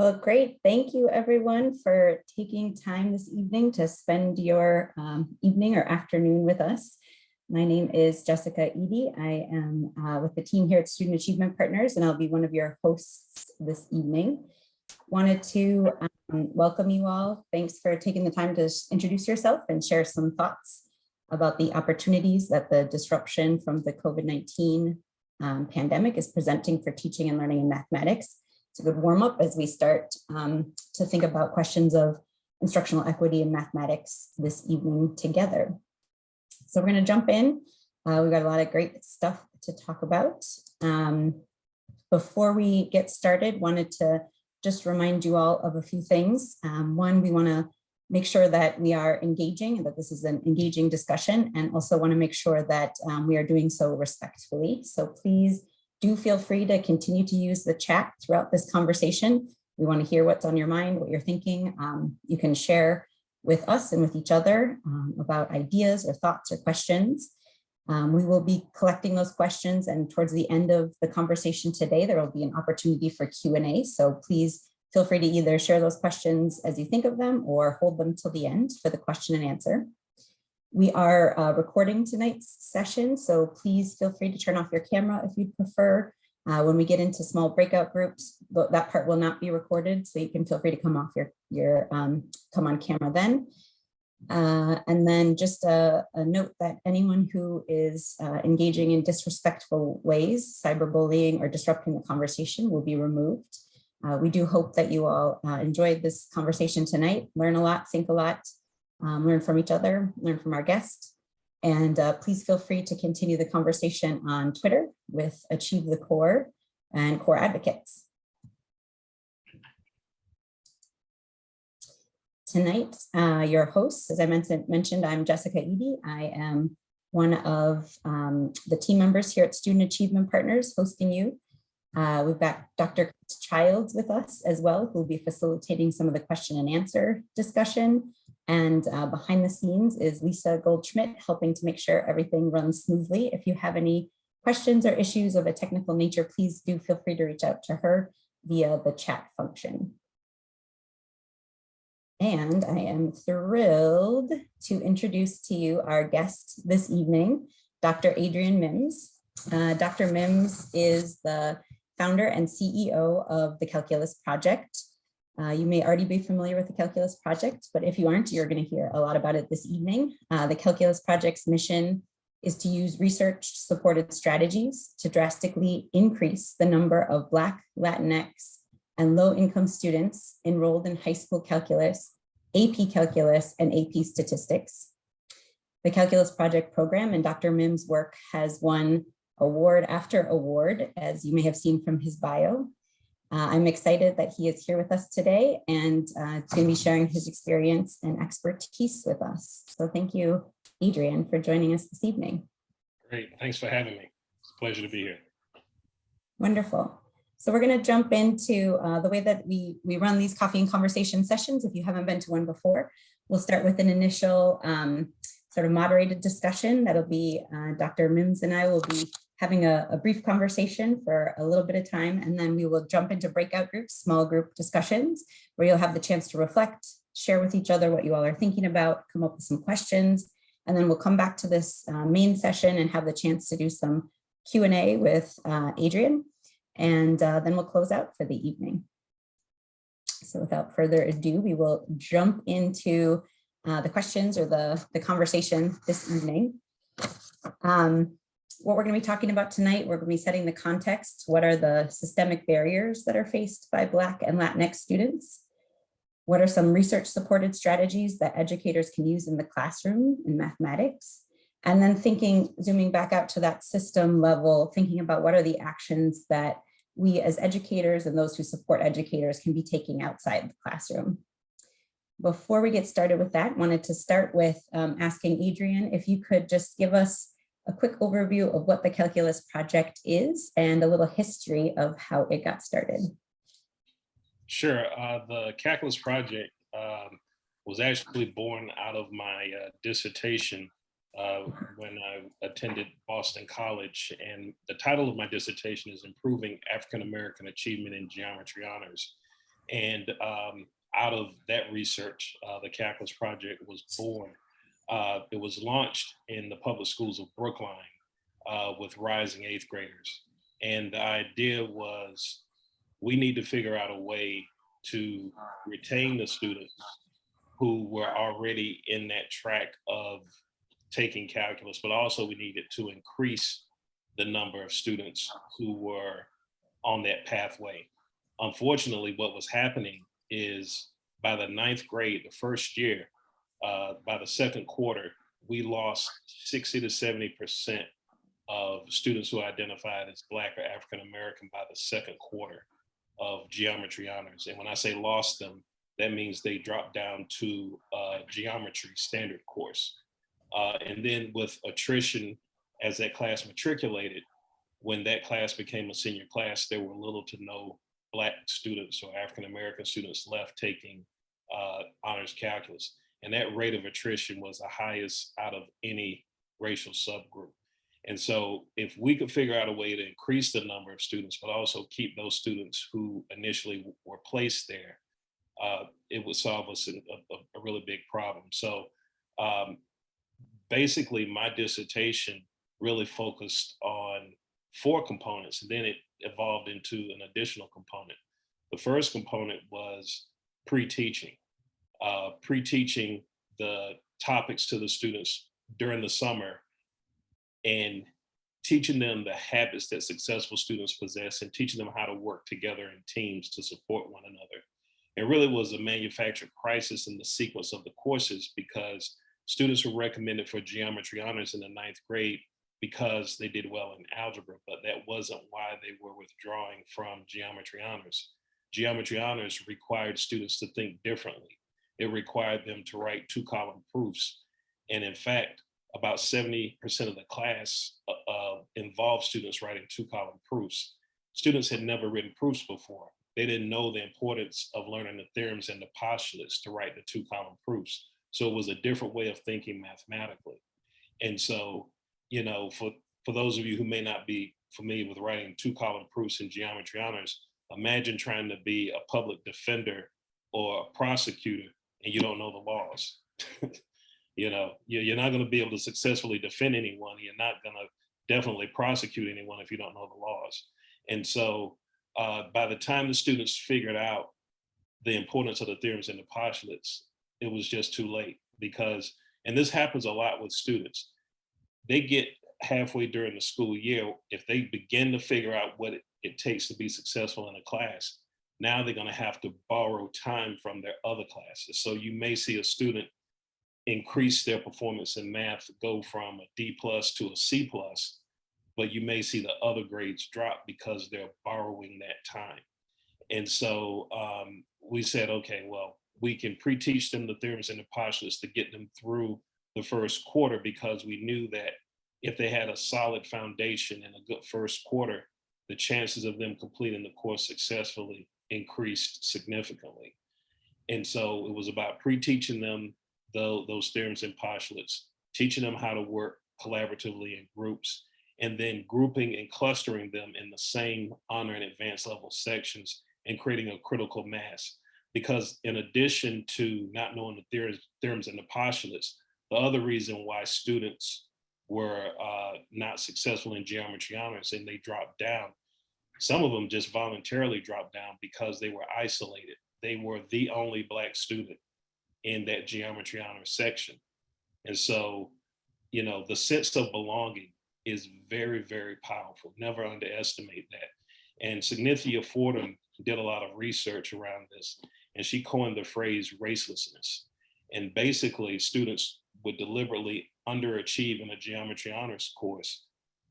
Well, great. Thank you everyone for taking time this evening to spend your evening or afternoon with us. My name is Jessica Edie. I am with the team here at Student Achievement Partners, and I'll be one of your hosts this evening. Wanted to welcome you all. Thanks for taking the time to introduce yourself and share some thoughts about the opportunities that the disruption from the COVID-19 pandemic is presenting for teaching and learning in mathematics. It's a good warm up as we start to think about questions of instructional equity in mathematics this evening together. So we're going to jump in. We've got a lot of great stuff to talk about. Before we get started, wanted to just remind you all of a few things. One, we want to make sure that we are engaging and that this is an engaging discussion, and also want to make sure that we are doing so respectfully. So please do feel free to continue to use the chat throughout this conversation. We want to hear what's on your mind, what you're thinking. You can share with us and with each other about ideas or thoughts or questions. We will be collecting those questions, and towards the end of the conversation today, there will be an opportunity for Q&A. So please feel free to either share those questions as you think of them or hold them till the end for the question and answer. We are recording tonight's session, so please feel free to turn off your camera if you'd prefer. When we get into small breakout groups, that part will not be recorded, so you can feel free to come off come on camera then. And then just a note that anyone who is engaging in disrespectful ways, cyberbullying or disrupting the conversation will be removed. We do hope that you all enjoyed this conversation tonight, learn a lot, think a lot, learn from each other, learn from our guest. And please feel free to continue the conversation on Twitter with Achieve the Core and Core Advocates. Tonight, your hosts, as I mentioned, I'm Jessica Edie. I am one of the team members here at Student Achievement Partners hosting you. We've got Dr. Childs with us as well, who will be facilitating some of the question and answer discussion. And behind the scenes is Lisa Goldschmidt, helping to make sure everything runs smoothly. If you have any questions or issues of a technical nature, please do feel free to reach out to her via the chat function. And I am thrilled to introduce to you our guest this evening, Dr. Adrian Mims. Dr. Mims is the founder and CEO of the Calculus Project. You may already be familiar with the Calculus Project, but if you aren't, you're going to hear a lot about it this evening. The Calculus Project's mission is to use research-supported strategies to drastically increase the number of Black, Latinx, and low-income students enrolled in high school calculus, AP calculus, and AP statistics. The Calculus Project program and Dr. Mims' work has won award after award, as you may have seen from his bio. I'm excited that he is here with us today and is going to be sharing his experience and expertise with us. So thank you, Adrian, for joining us this evening. Great, thanks for having me. It's a pleasure to be here. Wonderful. So we're going to jump into the way that we run these coffee and conversation sessions. If you haven't been to one before, we'll start with an initial sort of moderated discussion. That'll be Dr. Mims and I will be having a brief conversation for a little bit of time, and then we will jump into breakout groups, small group discussions, where you'll have the chance to reflect, share with each other what you all are thinking about, come up with some questions, and then we'll come back to this main session and have the chance to do some Q&A with Adrian, and then we'll close out for the evening. So without further ado, we will jump into the questions or the conversation this evening. What we're going to be talking about tonight, we're going to be setting the context. What are the systemic barriers that are faced by Black and Latinx students? What are some research-supported strategies that educators can use in the classroom in mathematics? And then zooming back out to that system level, thinking about what are the actions that we as educators and those who support educators can be taking outside the classroom. Before we get started with that, I wanted to start with asking Adrian if you could just give us a quick overview of what the Calculus Project is and a little history of how it got started. Sure. The Calculus Project was actually born out of my dissertation when I attended Boston College. And the title of my dissertation is Improving African American Achievement in Geometry Honors. And out of that research, the Calculus Project was born. It was launched in the public schools of Brookline with rising eighth graders. And the idea was we need to figure out a way to retain the students who were already in that track of taking calculus, but also we needed to increase the number of students who were on that pathway. Unfortunately, what was happening is by the ninth grade, the first year, by the second quarter, we lost 60 to 70% of students who identified as Black or African American by the second quarter of geometry honors. And when I say lost them, that means they dropped down to geometry standard course. And then with attrition, as that class matriculated, when that class became a senior class, there were little to no Black students or African American students left taking honors calculus. And that rate of attrition was the highest out of any racial subgroup. And so if we could figure out a way to increase the number of students, but also keep those students who initially were placed there, it would solve us a really big problem. So basically my dissertation really focused on 4 components, and then it evolved into an additional component. The first component was pre-teaching. Pre-teaching the topics to the students during the summer and teaching them the habits that successful students possess and teaching them how to work together in teams to support one another. It really was a manufactured crisis in the sequence of the courses because students were recommended for geometry honors in the ninth grade because they did well in algebra, but that wasn't why they were withdrawing from geometry honors. Geometry honors required students to think differently. It required them to write 2-column proofs. And in fact, about 70% of the class involved students writing 2-column proofs. Students had never written proofs before. They didn't know the importance of learning the theorems and the postulates to write the 2-column proofs. So it was a different way of thinking mathematically. And so, you know, for those of you who may not be familiar with writing 2-column proofs in geometry honors, imagine trying to be a public defender or a prosecutor and you don't know the laws. You know, you're not going to be able to successfully defend anyone. You're not going to definitely prosecute anyone if you don't know the laws. And so by the time the students figured out the importance of the theorems and the postulates, it was just too late because, and this happens a lot with students, they get halfway during the school year, if they begin to figure out what it takes to be successful in a class, now they're going to have to borrow time from their other classes. So you may see a student increase their performance in math, go from a D+ to a C+, but you may see the other grades drop because they're borrowing that time. And so we said, okay, well, we can pre-teach them the theorems and the postulates to get them through the first quarter because we knew that if they had a solid foundation and a good first quarter, the chances of them completing the course successfully increased significantly. And so it was about pre-teaching them those theorems and postulates, teaching them how to work collaboratively in groups, and then grouping and clustering them in the same honor and advanced level sections and creating a critical mass. Because in addition to not knowing the theorems and the postulates, the other reason why students were not successful in geometry honors and they dropped down, some of them just voluntarily dropped down because they were isolated. They were the only Black student in that geometry honors section. And so, you know, the sense of belonging is very, very powerful. Never underestimate that. And Signitia Fordham did a lot of research around this, and she coined the phrase racelessness. And basically, students would deliberately underachieve in a geometry honors course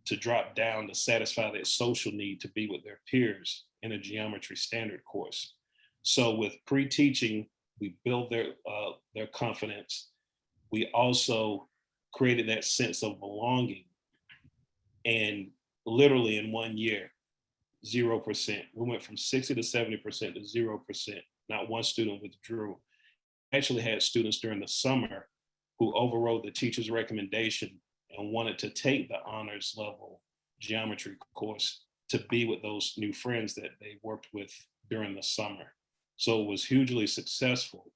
to drop down to satisfy that social need to be with their peers in a geometry standard course. So with pre-teaching, we build their confidence. We also created that sense of belonging. And literally in 1 year, 0%. We went from 60 to 70% to 0%. Not one student withdrew. Actually had students during the summer who overrode the teacher's recommendation and wanted to take the honors level geometry course to be with those new friends that they worked with during the summer. So it was hugely successful.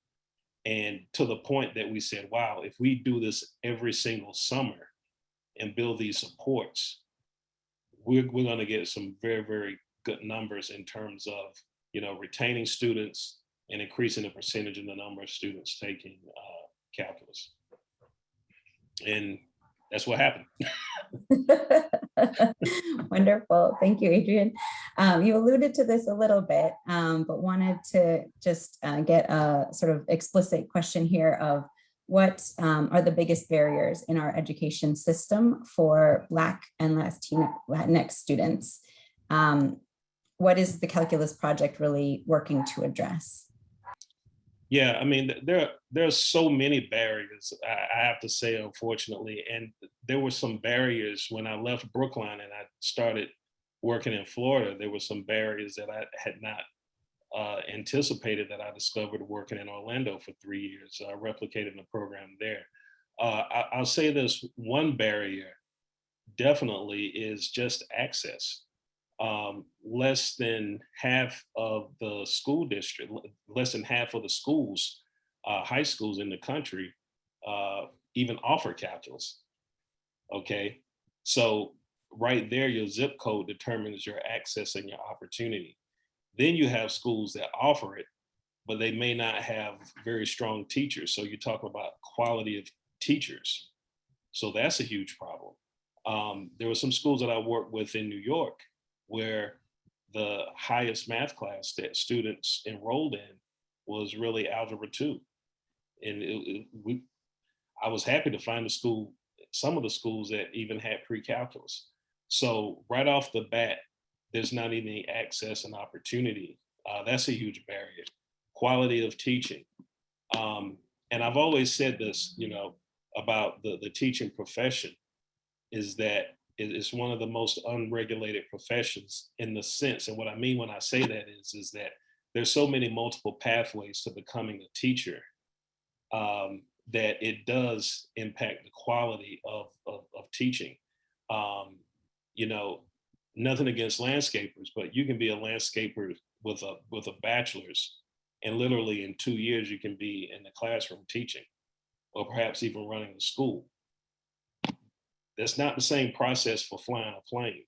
And to the point that we said, wow, if we do this every single summer and build these supports, we're going to get some very, very good numbers in terms of, retaining students and increasing the percentage in the number of students taking calculus. And that's what happened. Wonderful. Thank you, Adrian. You alluded to this a little bit, but wanted to just get a sort of explicit question here of what are the biggest barriers in our education system for Black and Latinx students? What is the Calculus Project really working to address? Yeah, I mean, there are so many barriers, I have to say, unfortunately. And there were some barriers when I left Brookline and I started working in Florida. There were some barriers that I had not anticipated that I discovered working in Orlando for 3 years, replicating the program there. I'll say this, one barrier definitely is just access. Less than half of the school district, less than half of the schools, high schools in the country, even offer calculus. Okay, so right there, your zip code determines your access and your opportunity. Then you have schools that offer it, but they may not have very strong teachers. So you're talking about quality of teachers. So that's a huge problem. There were some schools that I worked with in New York where the highest math class that students enrolled in was really Algebra 2. And I was happy to find some of the schools that even had pre-calculus. So right off the bat, there's not any access and opportunity. That's a huge barrier. Quality of teaching. And I've always said this, about the teaching profession, is that it's one of the most unregulated professions in the sense, and what I mean when I say that is that there's so many multiple pathways to becoming a teacher, that it does impact the quality of teaching. Nothing against landscapers, but you can be a landscaper with a bachelor's, and literally in 2 years you can be in the classroom teaching, or perhaps even running a school. That's not the same process for flying a plane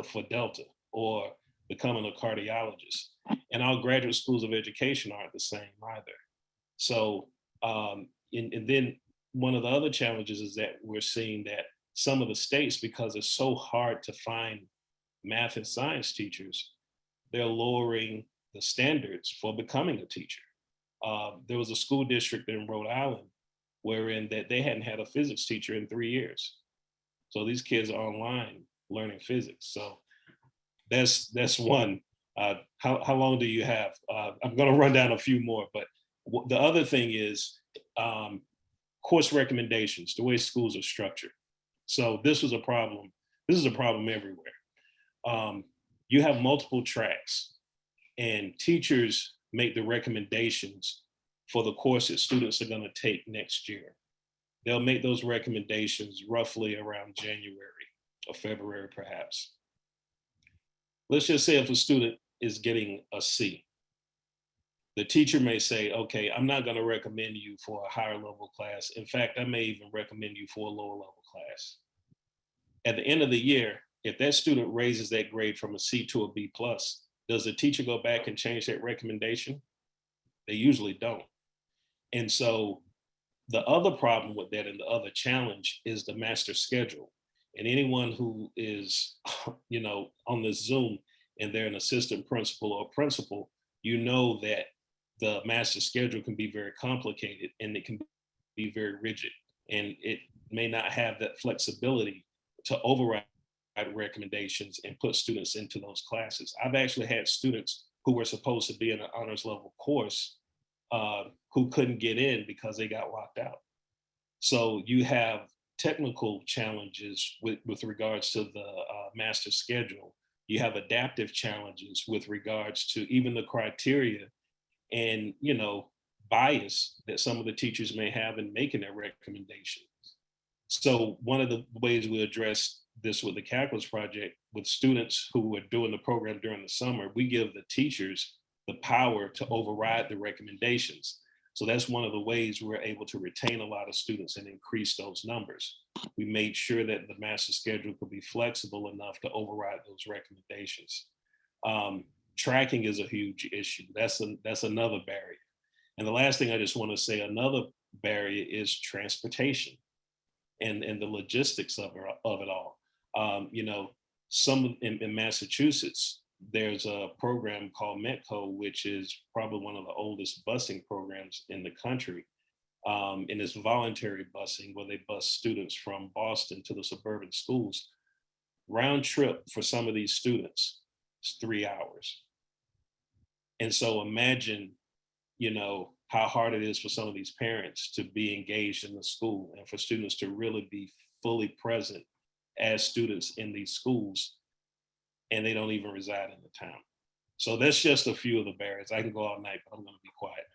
for Delta or becoming a cardiologist. And our graduate schools of education aren't the same either. So, and then one of the other challenges is that we're seeing that some of the states, because it's so hard to find math and science teachers, they're lowering the standards for becoming a teacher. There was a school district in Rhode Island wherein that they hadn't had a physics teacher in 3 years. So these kids are online learning physics. So that's one. How long do you have? I'm going to run down a few more, but the other thing is course recommendations, the way schools are structured. So this was a problem. This is a problem everywhere. You have multiple tracks, and teachers make the recommendations for the courses students are going to take next year. They'll make those recommendations roughly around January or February, perhaps. Let's just say if a student is getting a C, the teacher may say, okay, I'm not going to recommend you for a higher level class. In fact, I may even recommend you for a lower level class. At the end of the year, if that student raises that grade from a C to a B plus, does the teacher go back and change that recommendation? They usually don't. And so the other problem with that and the other challenge is the master schedule. And anyone who is, on this Zoom and they're an assistant principal or principal, that the master schedule can be very complicated and it can be very rigid. And it may not have that flexibility to override recommendations and put students into those classes. I've actually had students who were supposed to be in an honors level course who couldn't get in because they got locked out. So you have technical challenges with regards to the master schedule. You have adaptive challenges with regards to even the criteria and, bias that some of the teachers may have in making their recommendations. So one of the ways we address this with the Calculus Project, with students who are doing the program during the summer, we give the teachers the power to override the recommendations. So that's one of the ways we're able to retain a lot of students and increase those numbers. We made sure that the master schedule could be flexible enough to override those recommendations. Tracking is a huge issue. That's another barrier. And the last thing I just want to say, another barrier is transportation and the logistics of it all. In Massachusetts, there's a program called Metco, which is probably one of the oldest busing programs in the country. And it's voluntary busing where they bus students from Boston to the suburban schools. Round trip for some of these students is 3 hours. And so imagine, how hard it is for some of these parents to be engaged in the school and for students to really be fully present as students in these schools, and they don't even reside in the town. So that's just a few of the barriers. I can go all night, but I'm going to be quiet.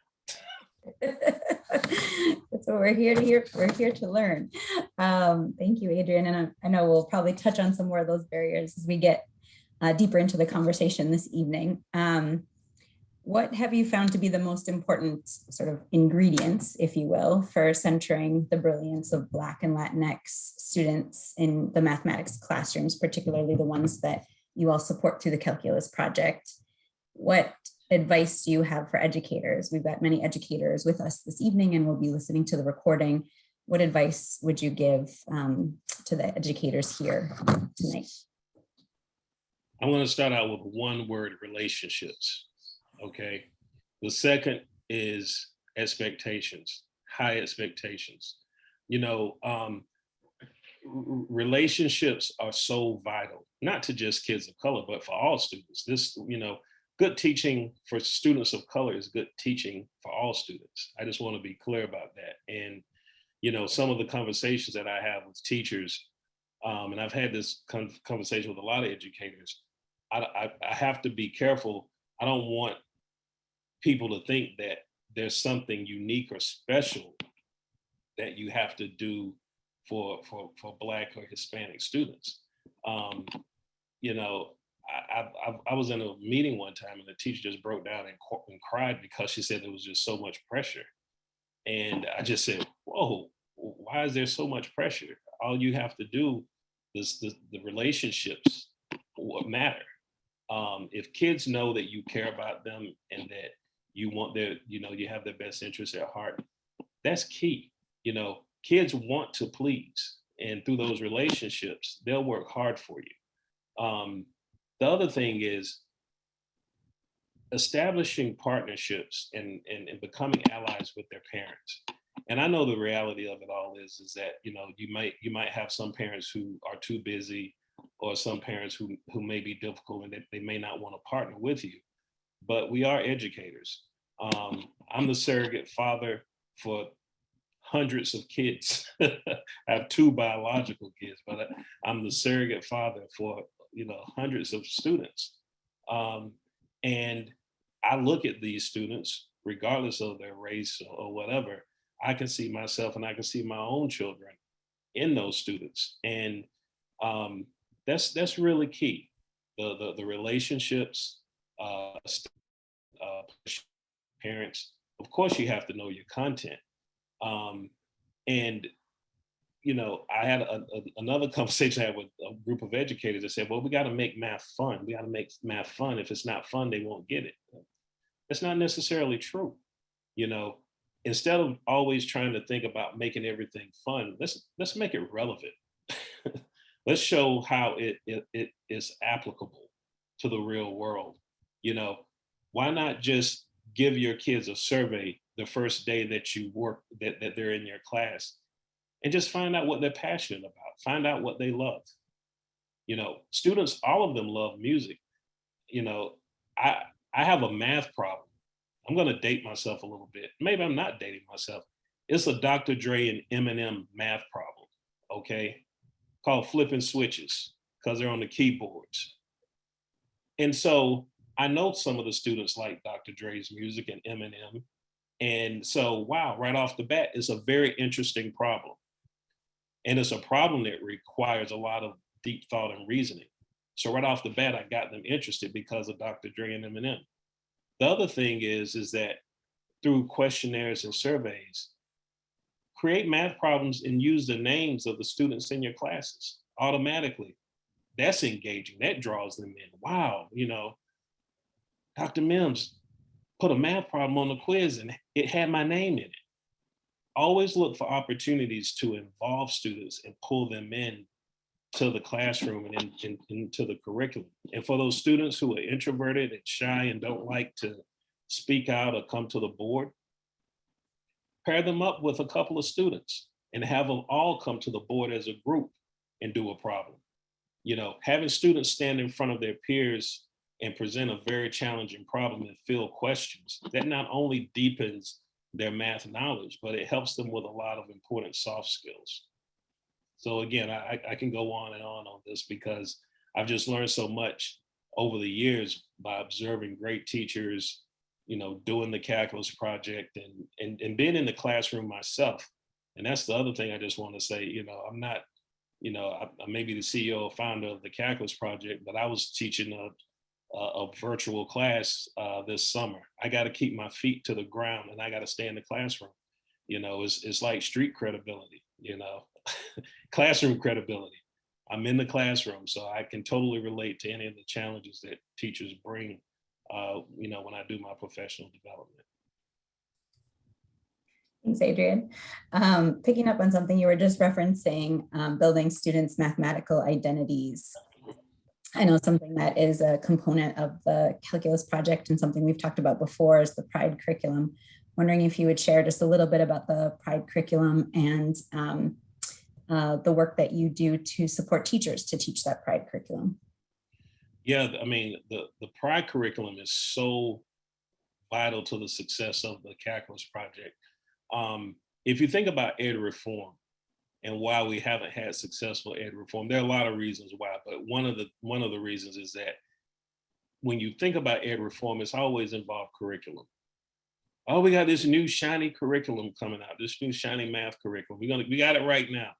That's what we're here to hear. We're here to learn. Thank you, Adrian. And I know we'll probably touch on some more of those barriers as we get deeper into the conversation this evening. What have you found to be the most important sort of ingredients, if you will, for centering the brilliance of Black and Latinx students in the mathematics classrooms, particularly the ones that you all support through the Calculus Project? What advice do you have for educators? We've got many educators with us this evening and we'll be listening to the recording. What advice would you give to the educators here tonight? I'm going to start out with one word: relationships. Okay. The second is expectations, high expectations. Relationships are so vital, not to just kids of color, but for all students. Good teaching for students of color is good teaching for all students. I just want to be clear about that. And, some of the conversations that I have with teachers, and I've had this conversation with a lot of educators, I have to be careful. I don't want people to think that there's something unique or special that you have to do for Black or Hispanic students. I was in a meeting one time and the teacher just broke down and cried because she said there was just so much pressure. And I just said, whoa, why is there so much pressure? All you have to do is the relationships what matter. If kids know that you care about them and that you want you have their best interests at heart, that's key. Kids want to please, and through those relationships, they'll work hard for you. The other thing is establishing partnerships and becoming allies with their parents. And I know the reality of it all is that, you might have some parents who are too busy, or some parents who may be difficult and they may not want to partner with you, but we are educators. I'm the surrogate father for hundreds of kids. I have 2 biological kids, but I'm the surrogate father for, hundreds of students. And I look at these students, regardless of their race or whatever, I can see myself and I can see my own children in those students. And that's really key. The relationships, parents. Of course, you have to know your content. And I had another conversation I had with a group of educators that said, well, we got to make math fun. We got to make math fun. If it's not fun, they won't get it. That's not necessarily true. Instead of always trying to think about making everything fun, let's make it relevant. Let's show how it is applicable to the real world. Why not just give your kids a survey the first day that you work, that they're in your class, and just find out what they're passionate about, find out what they love. Students, all of them love music. I have a math problem. I'm going to date myself a little bit. Maybe I'm not dating myself. It's a Dr. Dre and Eminem math problem, okay? Called flipping switches, because they're on the keyboards. And so I know some of the students like Dr. Dre's music and Eminem. And so, wow, right off the bat, it's a very interesting problem. And it's a problem that requires a lot of deep thought and reasoning. So right off the bat, I got them interested because of Dr. Dre and Eminem. The other thing is that through questionnaires and surveys, create math problems and use the names of the students in your classes automatically. That's engaging. That draws them in. Wow, Dr. Mims put a math problem on the quiz and it had my name in it. Always look for opportunities to involve students and pull them in to the classroom and into the curriculum. And for those students who are introverted and shy and don't like to speak out or come to the board, pair them up with a couple of students and have them all come to the board as a group and do a problem. Having students stand in front of their peers and present a very challenging problem and field questions, that not only deepens their math knowledge, but it helps them with a lot of important soft skills. So again, I can go on and on this because I've just learned so much over the years by observing great teachers, doing the calculus project and being in the classroom myself. And that's the other thing I just want to say, I'm not, I may be the CEO or founder of the calculus project, but I was teaching a virtual class this summer. I got to keep my feet to the ground and I got to stay in the classroom. It's like street credibility, classroom credibility. I'm in the classroom, so I can totally relate to any of the challenges that teachers bring, when I do my professional development. Thanks, Adrian. Picking up on something you were just referencing, building students' mathematical identities. I know something that is a component of the calculus project and something we've talked about before is the PRIDE curriculum. Wondering if you would share just a little bit about the PRIDE curriculum and the work that you do to support teachers to teach that PRIDE curriculum. Yeah, I mean, the PRIDE curriculum is so vital to the success of the calculus project. If you think about ed reform and why we haven't had successful ed reform, there are a lot of reasons why, but one of the reasons is that when you think about ed reform, it's always involved curriculum. Oh, we got this new shiny curriculum coming out, this new shiny math curriculum. We got it right now.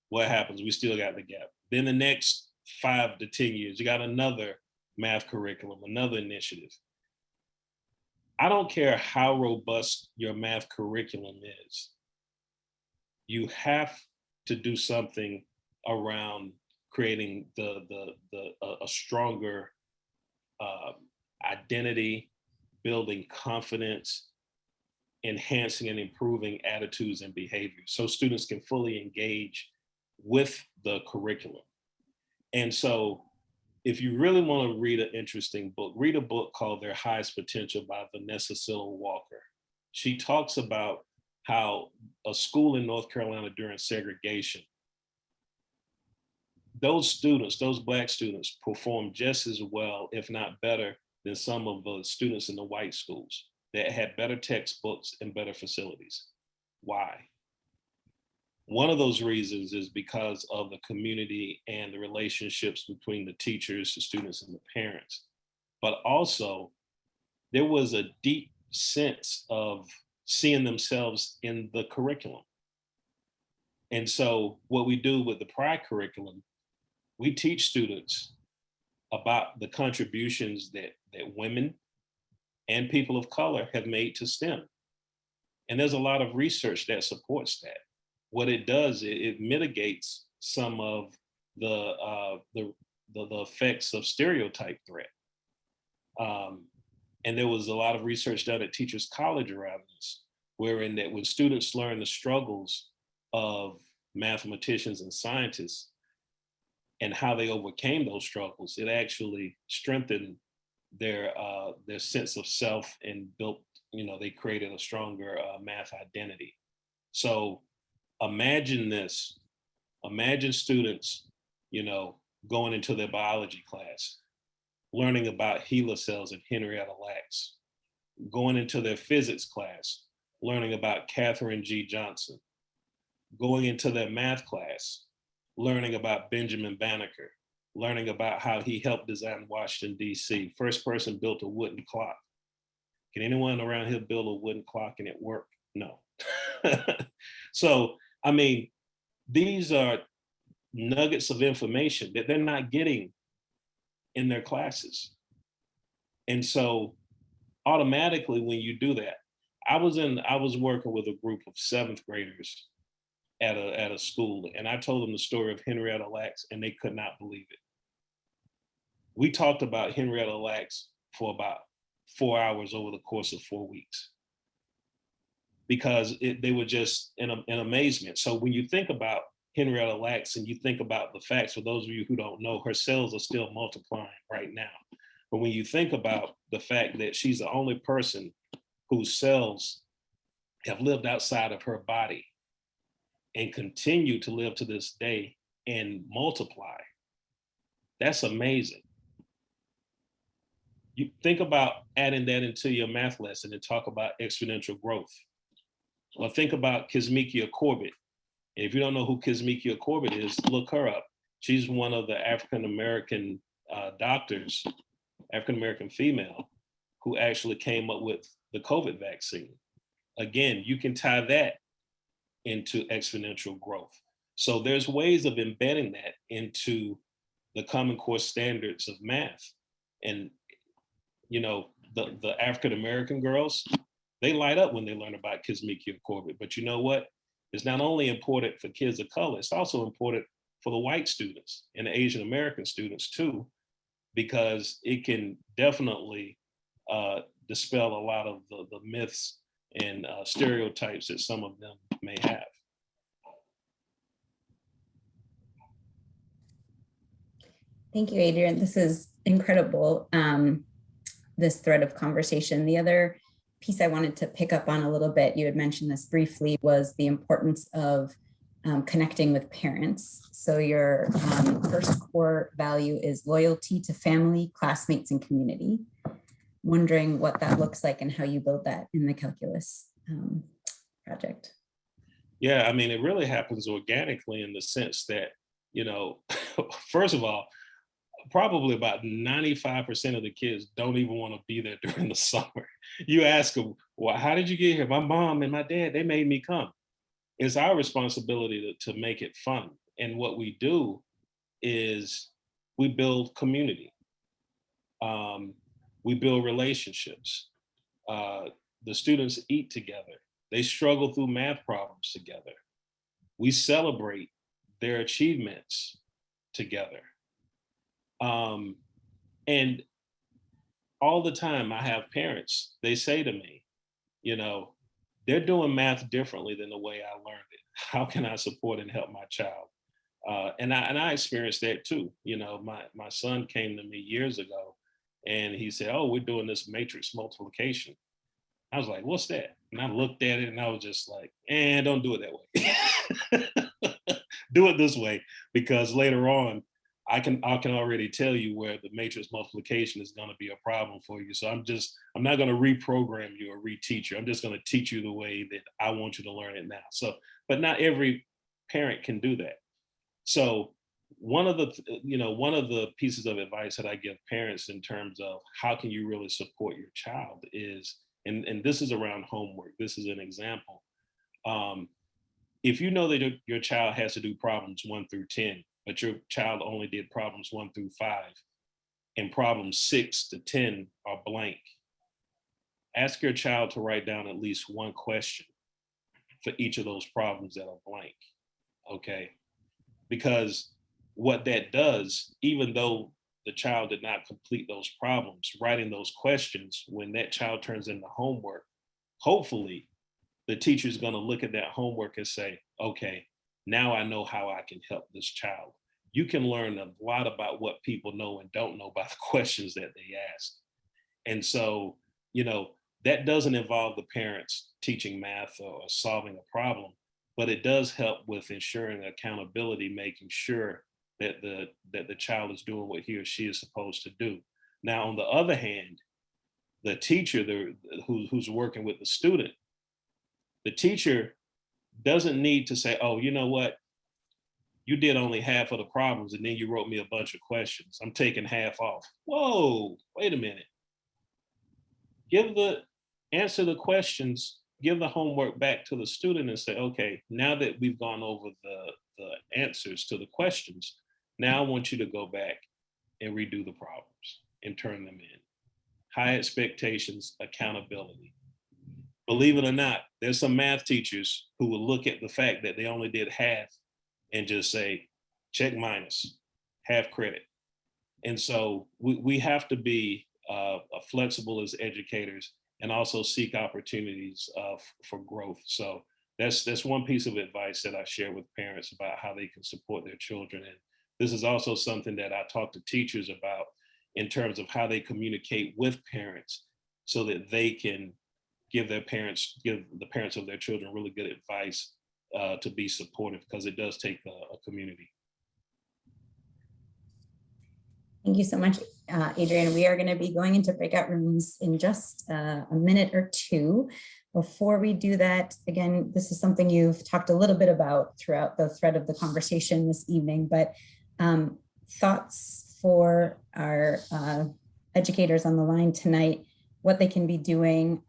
What happens? We still got the gap. Then the next 5 to 10 years, you got another math curriculum, another initiative. I don't care how robust your math curriculum is. You have to do something around creating a stronger identity, building confidence, enhancing and improving attitudes and behaviors so students can fully engage with the curriculum. And so if you really want to read an interesting book, read a book called Their Highest Potential by Vanessa Siller Walker. She talks about how a school in North Carolina during segregation, those students, those Black students, performed just as well, if not better, than some of the students in the white schools that had better textbooks and better facilities. Why? One of those reasons is because of the community and the relationships between the teachers, the students, and the parents. But also, there was a deep sense of seeing themselves in the curriculum. And so what we do with the PRIDE curriculum, we teach students about the contributions that women and people of color have made to STEM. And there's a lot of research that supports that. What it does, it mitigates some of the effects of stereotype threat. And there was a lot of research done at Teachers College around this, wherein that when students learn the struggles of mathematicians and scientists and how they overcame those struggles, it actually strengthened their sense of self and built, they created a stronger math identity. So imagine this, imagine students, going into their biology class, learning about HeLa cells and Henrietta Lacks, going into their physics class, learning about Katherine G. Johnson, going into their math class, learning about Benjamin Banneker, learning about how he helped design Washington, D.C. First person built a wooden clock. Can anyone around here build a wooden clock and it work? No. So, I mean, these are nuggets of information that they're not getting in their classes. And so automatically when you do that, I was working with a group of seventh graders at a school, and I told them the story of Henrietta Lacks, and they could not believe it. We talked about Henrietta Lacks for about 4 hours over the course of 4 weeks because they were just in amazement. So when you think about Henrietta Lacks and you think about the facts, for those of you who don't know, her cells are still multiplying right now. But when you think about the fact that she's the only person whose cells have lived outside of her body and continue to live to this day and multiply, that's amazing. You think about adding that into your math lesson and talk about exponential growth. Well, think about Kizzmekia Corbett. And if you don't know who Kizzmekia Corbett is, look her up. She's one of the African-American doctors, African-American female, who actually came up with the COVID vaccine. Again, you can tie that into exponential growth. So there's ways of embedding that into the Common Core standards of math. And, you know, the African-American girls, they light up when they learn about Kizzmekia Corbett. But you know what? It's not only important for kids of color, it's also important for the white students and the Asian American students too, because it can definitely dispel a lot of the myths and stereotypes that some of them may have. Thank you, Adrian. This is incredible, this thread of conversation. The other piece I wanted to pick up on a little bit, you had mentioned this briefly, was the importance of connecting with parents. So your first core value is loyalty to family, classmates, and community. Wondering what that looks like and how you build that in the calculus project. Yeah, I mean, it really happens organically in the sense that, you know, first of all, probably about 95% of the kids don't even want to be there during the summer. You ask them, well, how did you get here? My mom and my dad, they made me come. It's our responsibility to make it fun. And what we do is we build community. We build relationships. The students eat together. They struggle through math problems together. We celebrate their achievements together. And all the time I have parents, they say to me, you know, they're doing math differently than the way I learned it. How can I support and help my child? And I experienced that too. You know, my son came to me years ago and he said, oh, we're doing this matrix multiplication. I was like, what's that? And I looked at it and I was just like, don't do it that way. Do it this way, because later on, I can already tell you where the matrix multiplication is going to be a problem for you. So I'm not going to reprogram you or reteach you. I'm just going to teach you the way that I want you to learn it now. So, but not every parent can do that. So one of the pieces of advice that I give parents in terms of how can you really support your child is, and this is around homework. This is an example. If you know that your child has to do problems 1 through 10, but your child only did problems 1 through 5, and problems 6 to 10 are blank, ask your child to write down at least one question for each of those problems that are blank, okay? Because what that does, even though the child did not complete those problems, writing those questions, when that child turns in the homework, hopefully the teacher's going to look at that homework and say, okay, now I know how I can help this child. You can learn a lot about what people know and don't know by the questions that they ask. And so, you know, that doesn't involve the parents teaching math or solving a problem, but it does help with ensuring accountability, making sure that the child is doing what he or she is supposed to do. Now, on the other hand, the teacher who's working with the student, the teacher doesn't need to say, oh, you know what? You did only half of the problems and then you wrote me a bunch of questions. I'm taking half off. Whoa, wait a minute. Answer the questions, give the homework back to the student and say, okay, now that we've gone over the answers to the questions, now I want you to go back and redo the problems and turn them in. high expectations, accountability. Believe it or not, there's some math teachers who will look at the fact that they only did half and just say, check minus, half credit. And so we have to be flexible as educators and also seek opportunities for growth. So that's one piece of advice that I share with parents about how they can support their children. And this is also something that I talk to teachers about in terms of how they communicate with parents so that they can give the parents of their children really good advice to be supportive, because it does take a community. Thank you so much, Adrian. We are going to be going into breakout rooms in just a minute or two. Before we do that, again, this is something you've talked a little bit about throughout the thread of the conversation this evening, but thoughts for our educators on the line tonight, what they can be doing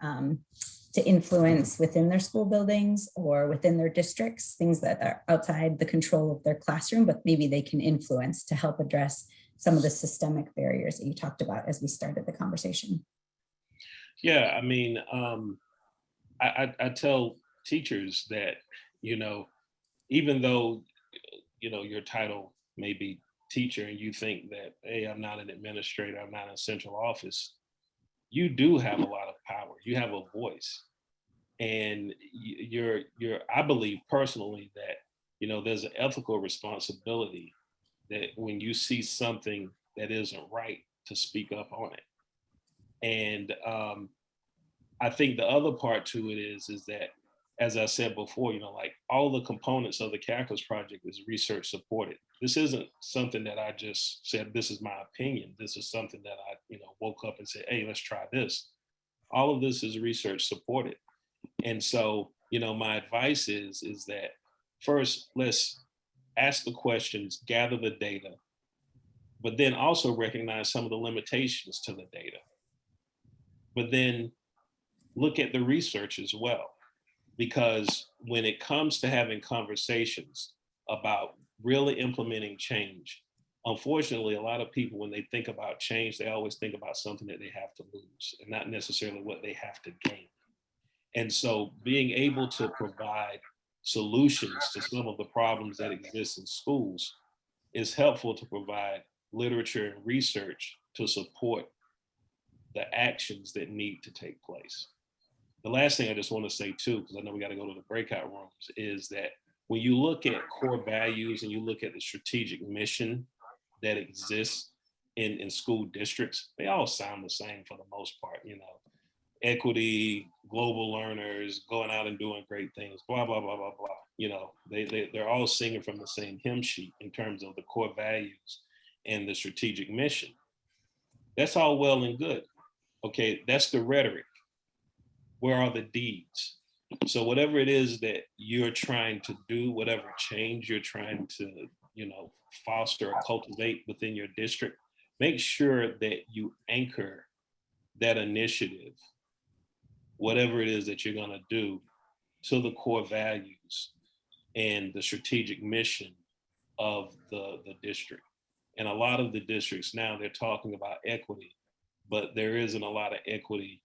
to influence within their school buildings or within their districts, things that are outside the control of their classroom, but maybe they can influence to help address some of the systemic barriers that you talked about as we started the conversation. Yeah, I mean, I tell teachers that, even though, your title may be teacher and you think that, hey, I'm not an administrator, I'm not in central office, you do have a lot of power. You have a voice. And I believe personally that, there's an ethical responsibility that when you see something that isn't right, to speak up on it. And I think the other part to it is that, as I said before, like all the components of the Calculus Project is research supported. This isn't something that I just said, this is my opinion. This is something that I, woke up and said, hey, let's try this. All of this is research supported. And so, my advice is that first, let's ask the questions, gather the data, but then also recognize some of the limitations to the data. But then look at the research as well, because when it comes to having conversations about really implementing change, unfortunately, a lot of people, when they think about change, they always think about something that they have to lose and not necessarily what they have to gain. And so being able to provide solutions to some of the problems that exist in schools is helpful to provide literature and research to support the actions that need to take place. The last thing I just want to say too, because I know we got to go to the breakout rooms, is that when you look at core values and you look at the strategic mission that exists in school districts, they all sound the same for the most part, equity, global learners, going out and doing great things, blah, blah, blah, blah, blah. They're all singing from the same hymn sheet in terms of the core values and the strategic mission. That's all well and good. Okay, that's the rhetoric. Where are the deeds? So whatever it is that you're trying to do, whatever change you're trying to, foster or cultivate within your district, make sure that you anchor that initiative, whatever it is that you're going to do, to the core values and the strategic mission of the district. And a lot of the districts now, they're talking about equity, but there isn't a lot of equity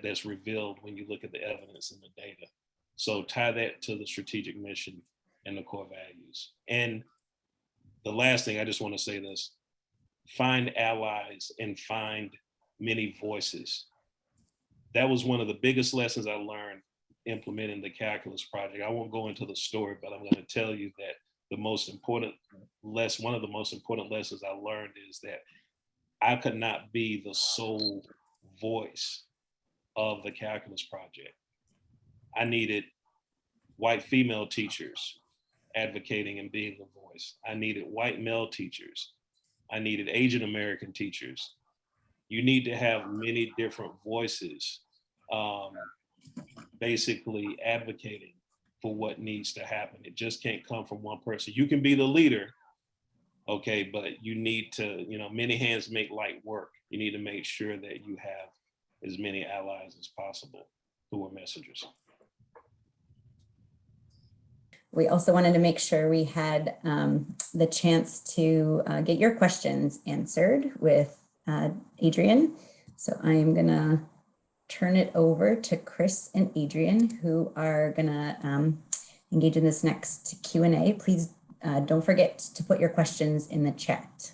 that's revealed when you look at the evidence and the data. So tie that to the strategic mission and the core values. And the last thing, I just want to say this: find allies and find many voices. That was one of the biggest lessons I learned implementing the Calculus Project. I won't go into the story, but I'm going to tell you that one of the most important lessons I learned is that I could not be the sole voice of the Calculus Project. I needed white female teachers advocating and being the voice. I needed white male teachers. I needed Asian American teachers. You need to have many different voices basically advocating for what needs to happen. It just can't come from one person. You can be the leader, okay, but you need to, many hands make light work. You need to make sure that you have as many allies as possible who are messengers. We also wanted to make sure we had the chance to get your questions answered with Adrian. So I am gonna turn it over to Chris and Adrian, who are gonna engage in this next Q&A. Please don't forget to put your questions in the chat.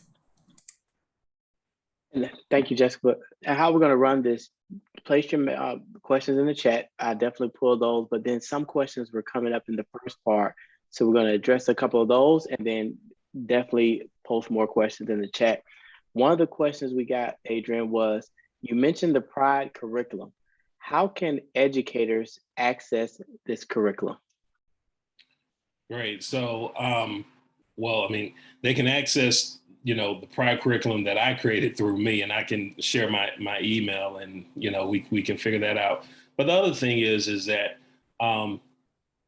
Thank you, Jessica. And how we're going to run this, place your questions in the chat. I definitely pull those, but then some questions were coming up in the first part. So we're going to address a couple of those and then definitely post more questions in the chat. One of the questions we got, Adrian, was you mentioned the Pride curriculum. How can educators access this curriculum? Great. So, well, I mean, they can access, the Pride curriculum that I created through me, and I can share my email, and we can figure that out. But the other thing is that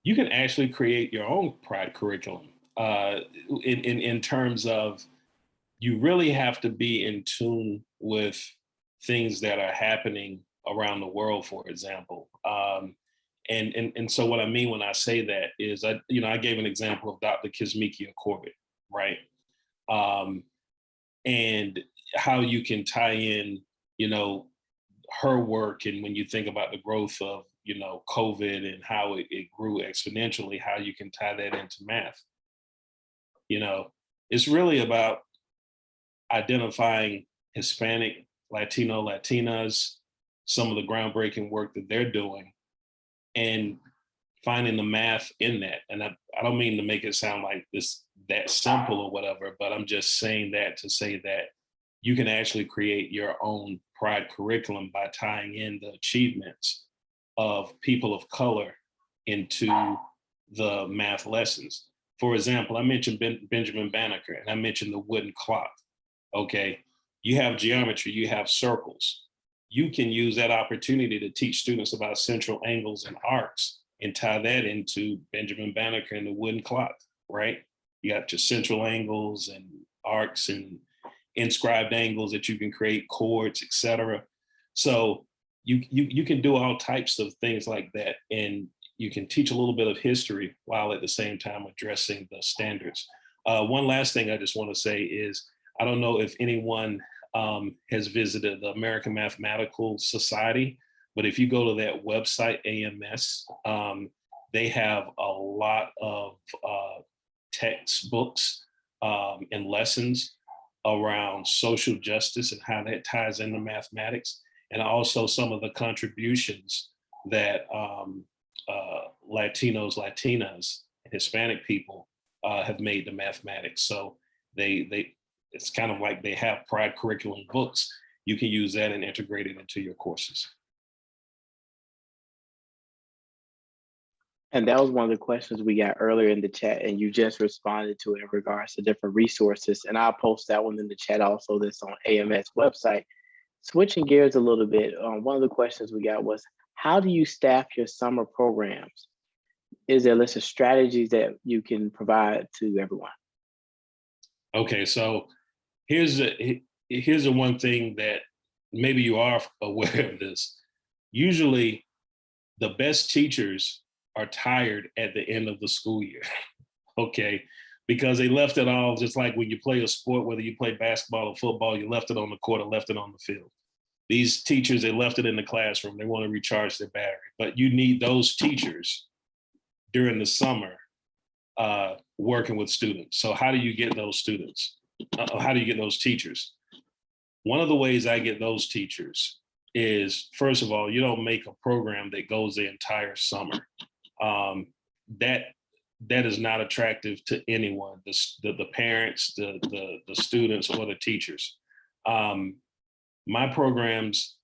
you can actually create your own Pride curriculum in terms of you really have to be in tune with things that are happening around the world, for example. And so what I mean when I say that is, I gave an example of Dr. Kizzmekia Corbett, right? And how you can tie in, her work, and when you think about the growth of, COVID and how it grew exponentially, how you can tie that into math. It's really about identifying Hispanic, Latino, Latinas, some of the groundbreaking work that they're doing, and finding the math in that. And I don't mean to make it sound like that simple or whatever, but I'm just saying that to say that you can actually create your own Pride curriculum by tying in the achievements of people of color into the math lessons. For example, I mentioned Benjamin Banneker, and I mentioned the wooden clock. Okay, you have geometry, you have circles. You can use that opportunity to teach students about central angles and arcs and tie that into Benjamin Banneker and the wooden clock, right? You got your central angles and arcs and inscribed angles that you can create, chords, etc. So you can do all types of things like that, and you can teach a little bit of history while at the same time addressing the standards. One last thing I just want to say is, I don't know if anyone has visited the American Mathematical Society, but if you go to that website, AMS, they have a lot of textbooks and lessons around social justice and how that ties into mathematics, and also some of the contributions that Latinos, Latinas, and Hispanic people have made to mathematics. So it's kind of like they have Pride curriculum books. You can use that and integrate it into your courses. And that was one of the questions we got earlier in the chat, and you just responded to it in regards to different resources. And I'll post that one in the chat also, that's on AMS website. Switching gears a little bit, one of the questions we got was, how do you staff your summer programs? Is there a list of strategies that you can provide to everyone? Okay, so here's the one thing that maybe you are aware of this. Usually the best teachers are tired at the end of the school year, okay? Because they left it all, just like when you play a sport, whether you play basketball or football, you left it on the court or left it on the field. These teachers, they left it in the classroom. They want to recharge their battery, but you need those teachers during the summer working with students. So how do you get those students? How do you get those teachers? One of the ways I get those teachers is, first of all, you don't make a program that goes the entire summer. That is not attractive to anyone, the parents, the students, or the teachers. My programs,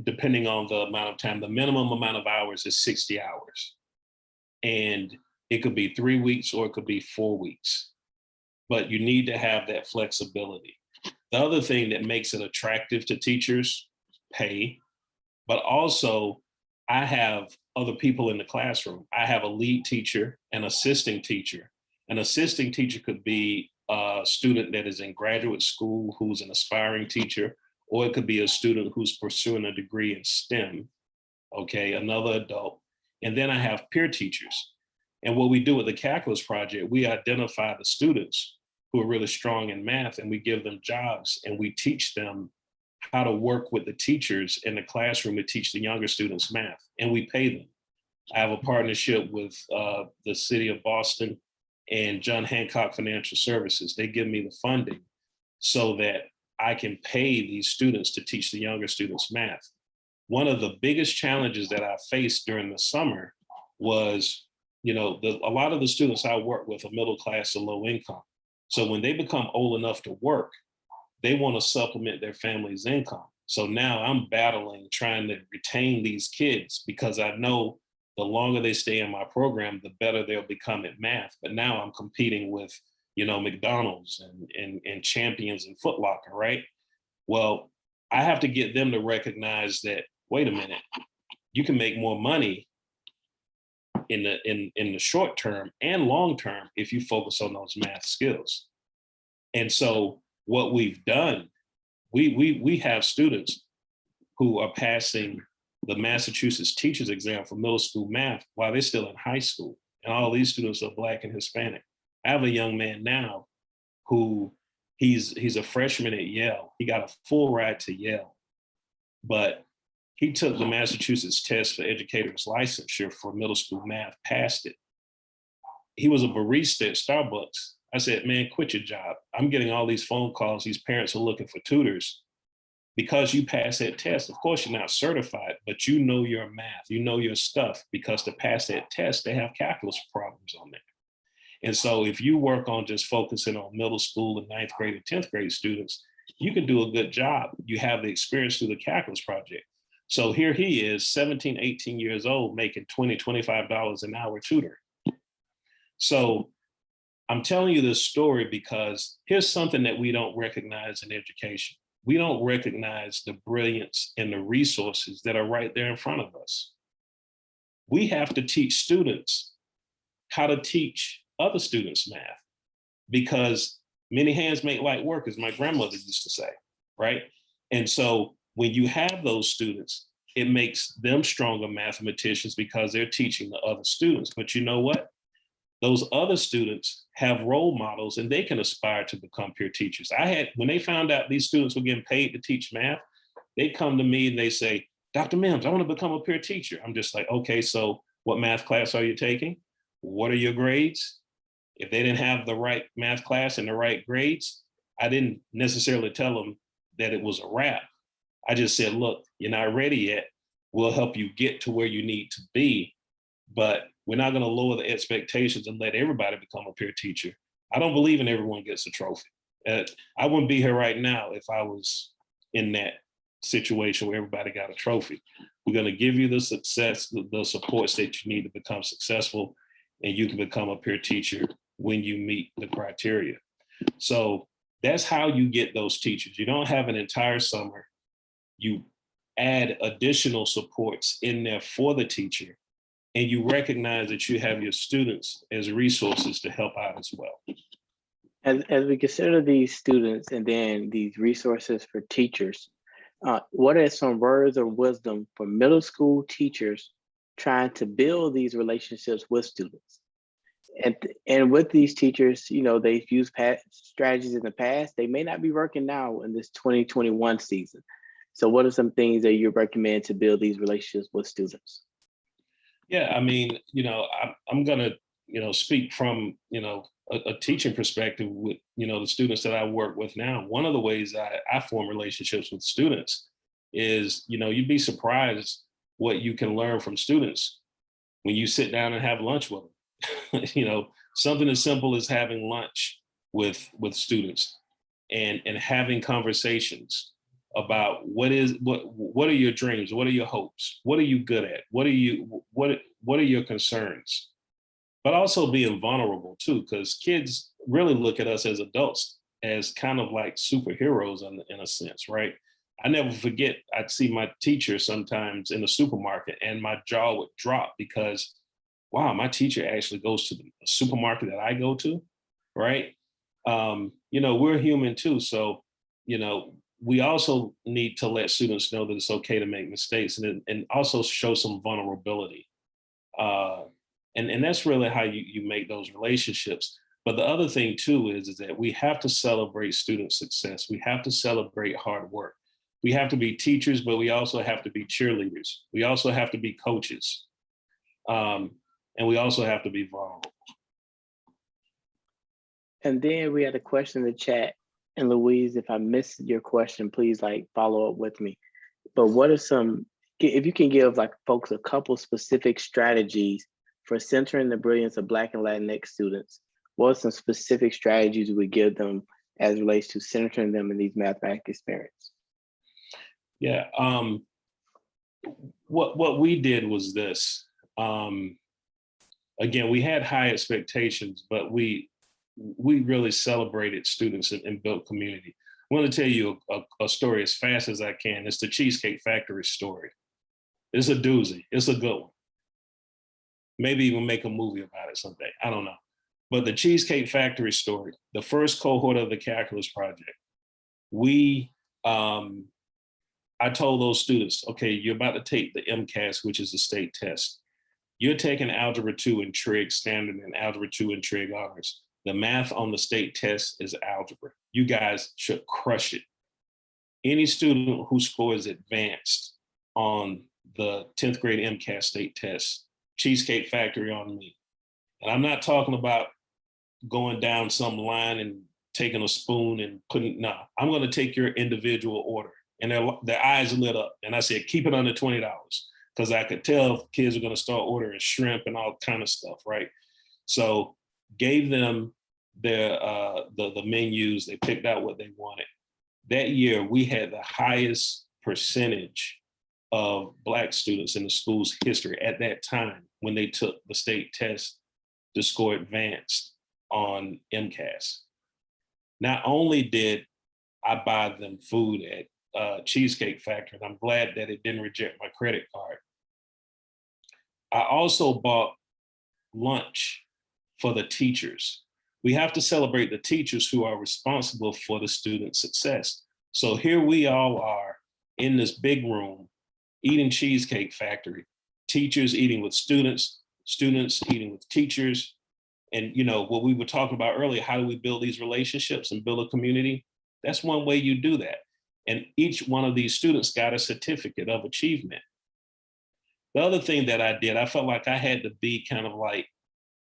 depending on the amount of time, the minimum amount of hours is 60 hours. And it could be 3 weeks or it could be 4 weeks. But you need to have that flexibility. The other thing that makes it attractive to teachers, pay, but also I have other people in the classroom. I have a lead teacher, an assisting teacher. An assisting teacher could be a student that is in graduate school who's an aspiring teacher, or it could be a student who's pursuing a degree in STEM, okay, another adult. And then I have peer teachers. And what we do with the Calculus Project, we identify the students who are really strong in math, and we give them jobs and we teach them how to work with the teachers in the classroom to teach the younger students math, and we pay them. I have a partnership with the city of Boston and John Hancock Financial Services. They give me the funding so that I can pay these students to teach the younger students math. One of the biggest challenges that I faced during the summer was, a lot of the students I work with are middle class to low income. So when they become old enough to work, they want to supplement their family's income. So now I'm battling trying to retain these kids because I know the longer they stay in my program, the better they'll become at math. But now I'm competing with, McDonald's and Champions and Foot Locker, right? Well, I have to get them to recognize that, wait a minute, you can make more money in the short term and long term if you focus on those math skills. And so what we've done, we have students who are passing the Massachusetts teachers exam for middle school math while they're still in high school. And all these students are Black and Hispanic. I have a young man now who he's a freshman at Yale. He got a full ride to Yale, but he took the Massachusetts test for educator's licensure for middle school math, passed it. He was a barista at Starbucks. I said, man, quit your job. I'm getting all these phone calls. These parents are looking for tutors. Because you pass that test, of course, you're not certified, but you know your math, you know your stuff, because to pass that test, they have calculus problems on there. And so if you work on just focusing on middle school and 9th grade and 10th grade students, you can do a good job. You have the experience through the calculus project. So here he is, 17, 18 years old, making $20, $25 an hour tutor. So I'm telling you this story because here's something that we don't recognize in education. We don't recognize the brilliance and the resources that are right there in front of us. We have to teach students how to teach other students math, because many hands make light work, as my grandmother used to say, right? And so when you have those students, it makes them stronger mathematicians because they're teaching the other students. But you know what? Those other students have role models and they can aspire to become peer teachers. When they found out these students were getting paid to teach math, they come to me and they say, Dr. Mims, I want to become a peer teacher. I'm just like, okay, so what math class are you taking? What are your grades? If they didn't have the right math class and the right grades, I didn't necessarily tell them that it was a wrap. I just said, look, you're not ready yet. We'll help you get to where you need to be, but we're not going to lower the expectations and let everybody become a peer teacher. I don't believe in everyone gets a trophy. I wouldn't be here right now if I was in that situation where everybody got a trophy. We're going to give you the success, the supports that you need to become successful, and you can become a peer teacher when you meet the criteria. So that's how you get those teachers. You don't have an entire summer. You add additional supports in there for the teacher, and you recognize that you have your students as resources to help out as well. As we consider these students and then these resources for teachers, what are some words of wisdom for middle school teachers trying to build these relationships with students? And with these teachers, they've used strategies in the past. They may not be working now in this 2021 season. So what are some things that you recommend to build these relationships with students? Yeah, I mean, I'm gonna, speak from, a teaching perspective with, the students that I work with now. One of the ways I form relationships with students is, you'd be surprised what you can learn from students when you sit down and have lunch with them. Something as simple as having lunch with students and having conversations about what are your dreams, what are your hopes, what are you good at, what are your concerns, but also being vulnerable too, because kids really look at us as adults as kind of like superheroes in a sense, right? I never forget, I'd see my teacher sometimes in the supermarket and my jaw would drop because, wow, my teacher actually goes to the supermarket that I go to, right? We're human too. So, we also need to let students know that it's okay to make mistakes and also show some vulnerability. And that's really how you make those relationships. But the other thing too is that we have to celebrate student success. We have to celebrate hard work. We have to be teachers, but we also have to be cheerleaders. We also have to be coaches. And we also have to be vulnerable. And then we had a question in the chat. And Louise, if I missed your question, please like follow up with me. But what are some, if you can give like folks a couple specific strategies for centering the brilliance of Black and Latinx students, what are some specific strategies we would give them as it relates to centering them in these mathematics experience? Yeah, what we did was this. Again, we had high expectations, but we really celebrated students and built community. I want to tell you a story as fast as I can. It's the Cheesecake Factory story. It's a doozy. It's a good one. Maybe even make a movie about it someday. I don't know. But the Cheesecake Factory story, the first cohort of the calculus project, I told those students, okay, you're about to take the MCAS, which is the state test. You're taking Algebra 2 and Trig Standard and Algebra 2 and Trig Honors. The math on the state test is algebra. You guys should crush it. Any student who scores advanced on the 10th grade MCAS state test, Cheesecake Factory on me. And I'm not talking about going down some line and taking a spoon and putting, no, I'm gonna take your individual order. And their eyes lit up. And I said, keep it under $20. Because I could tell kids are gonna start ordering shrimp and all kind of stuff, right? So gave them their the menus, they picked out what they wanted. That year, we had the highest percentage of Black students in the school's history at that time when they took the state test to score advanced on MCAS. Not only did I buy them food at Cheesecake Factory, and I'm glad that it didn't reject my credit card, I also bought lunch for the teachers. We have to celebrate the teachers who are responsible for the student's success. So here we all are in this big room eating Cheesecake Factory, teachers eating with students, students eating with teachers. And you know, what we were talking about earlier, how do we build these relationships and build a community? That's one way you do that. And each one of these students got a certificate of achievement. The other thing that I did, I felt like I had to be kind of like,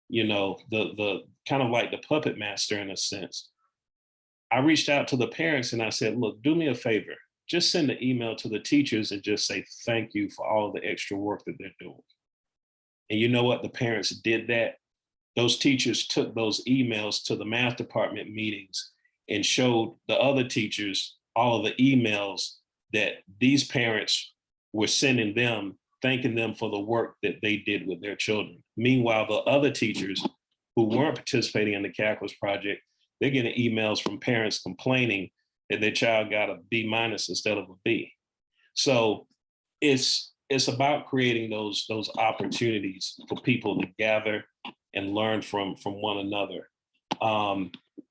you know, the kind of like the puppet master in a sense. I reached out to the parents and I said, look, do me a favor, just send an email to the teachers and just say thank you for all of the extra work that they're doing. And you know what? The parents did that. Those teachers took those emails to the math department meetings and showed the other teachers all of the emails that these parents were sending them, thanking them for the work that they did with their children. Meanwhile, the other teachers who weren't participating in the calculus project, they're getting emails from parents complaining that their child got a B- instead of a B. So it's about creating those opportunities for people to gather and learn from one another,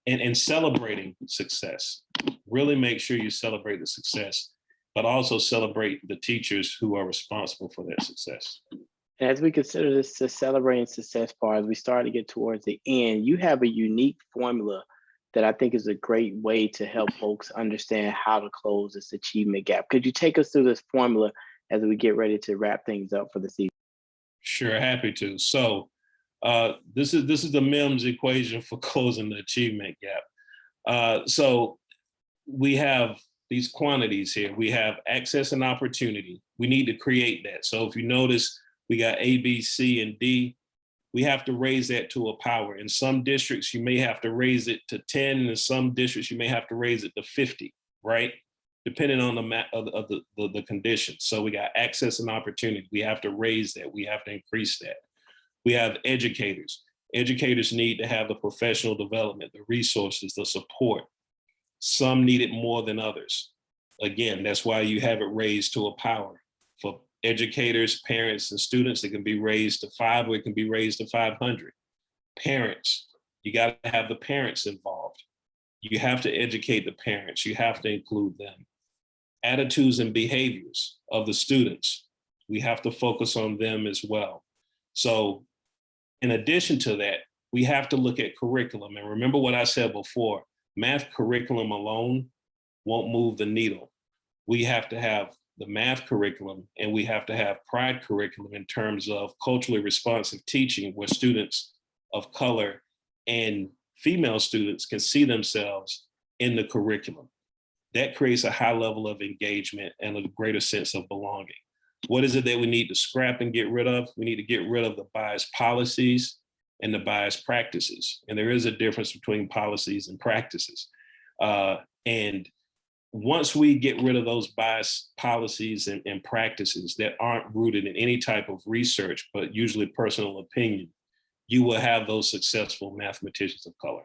and celebrating success. Really make sure you celebrate the success, but also celebrate the teachers who are responsible for their success. As we consider this the celebrating success part, as we start to get towards the end, you have a unique formula that I think is a great way to help folks understand how to close this achievement gap. Could you take us through this formula as we get ready to wrap things up for the season? Sure, happy to. So this is the MEMS equation for closing the achievement gap. So we have these quantities here. We have access and opportunity. We need to create that. So if you notice, we got A, B, C, and D. We have to raise that to a power. In some districts, you may have to raise it to 10. In some districts, you may have to raise it to 50, right? Depending on the conditions. So we got access and opportunity. We have to raise that. We have to increase that. We have educators. Educators need to have the professional development, the resources, the support. Some need it more than others. Again, that's why you have it raised to a power. For educators, parents, and students, it can be raised to 5 or it can be raised to 500. Parents, you got to have the parents involved. You have to educate the parents. You have to include them. Attitudes and behaviors of the students, we have to focus on them as well. So in addition to that, we have to look at curriculum. And remember what I said before, math curriculum alone won't move the needle. we have to have the math curriculum, and we have to have pride curriculum in terms of culturally responsive teaching, where students of color and female students can see themselves in the curriculum. That creates a high level of engagement and a greater sense of belonging. What is it that we need to scrap and get rid of? We need to get rid of the biased policies and the biased practices. And there is a difference between policies and practices. And once we get rid of those biased policies and practices that aren't rooted in any type of research, but usually personal opinion, you will have those successful mathematicians of color.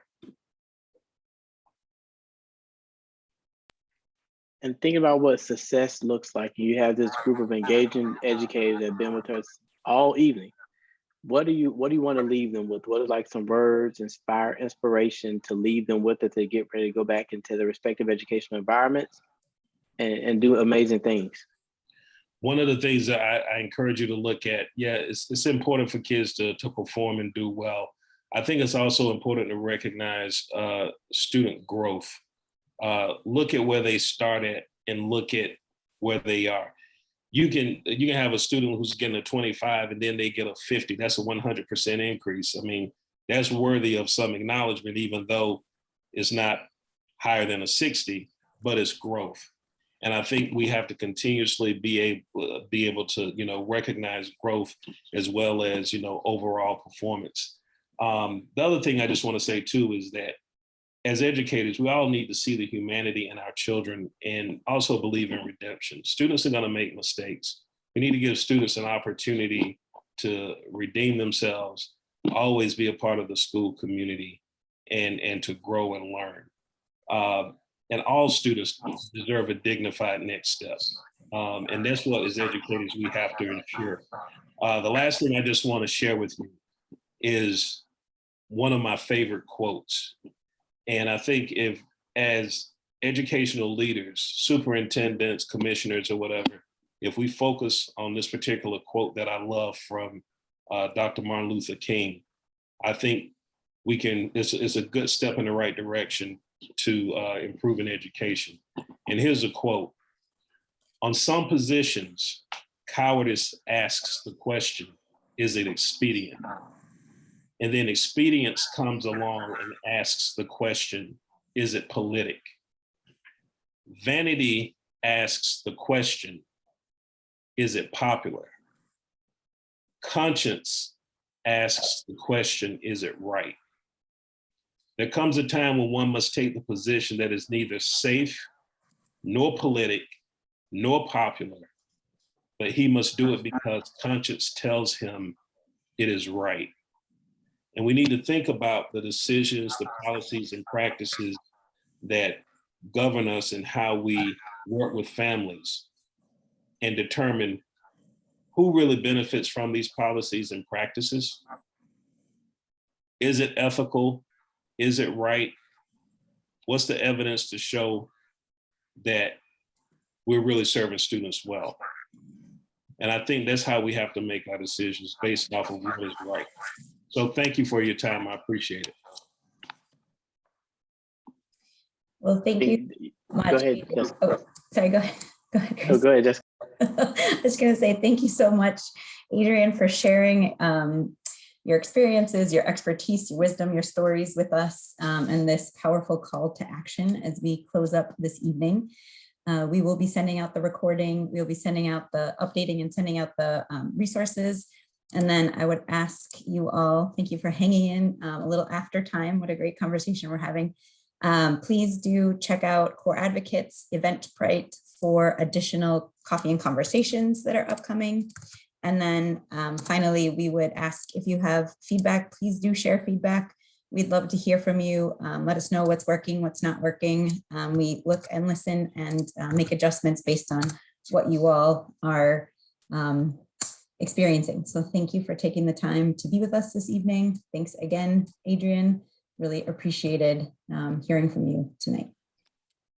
And think about what success looks like. You have this group of engaging educators that have been with us all evening. What do you want to leave them with? What are like some words, inspiration to leave them with as they get ready to go back into their respective educational environments and do amazing things? One of the things that I encourage you to look at, it's important for kids to perform and do well. I think it's also important to recognize student growth. Look at where they started and look at where they are. You can have a student who's getting a 25 and then they get a 50. That's a 100% increase. I mean, that's worthy of some acknowledgement, even though it's not higher than a 60, but it's growth. And I think we have to continuously be able to, recognize growth as well as, overall performance. The other thing I just want to say too is that as educators, we all need to see the humanity in our children and also believe in redemption. Students are going to make mistakes. We need to give students an opportunity to redeem themselves, always be a part of the school community, and to grow and learn. And all students deserve a dignified next step. And that's what, as educators, we have to ensure. The last thing I just want to share with you is one of my favorite quotes. And I think if, as educational leaders, superintendents, commissioners, or whatever, if we focus on this particular quote that I love from Dr. Martin Luther King, I think it's a good step in the right direction to improving education. And here's a quote: "On some positions, cowardice asks the question, is it expedient? And then expedience comes along and asks the question, is it politic? Vanity asks the question, is it popular? Conscience asks the question, is it right? There comes a time when one must take the position that is neither safe, nor politic, nor popular, but he must do it because conscience tells him it is right." And we need to think about the decisions, the policies and practices that govern us and how we work with families, and determine who really benefits from these policies and practices. Is it ethical? Is it right? What's the evidence to show that we're really serving students well? And I think that's how we have to make our decisions, based off of what is right. So thank you for your time. I appreciate it. Well, thank you much. Go ahead, Jessica. Oh, sorry, go ahead. Go ahead, Chris. Oh, go ahead, Jessica. I was going to say thank you so much, Adrian, for sharing your experiences, your expertise, your wisdom, your stories with us, and this powerful call to action as we close up this evening. We will be sending out the recording. We'll be sending out the updating and sending out the resources. And then I would ask you all, thank you for hanging in a little after time. What a great conversation we're having. Please do check out Core Advocates Eventbrite for additional coffee and conversations that are upcoming. And then finally, we would ask if you have feedback, please do share feedback. We'd love to hear from you. Let us know what's working, what's not working. We look and listen and make adjustments based on what you all are experiencing. So thank you for taking the time to be with us this evening. Thanks again, Adrian. Really appreciated hearing from you tonight.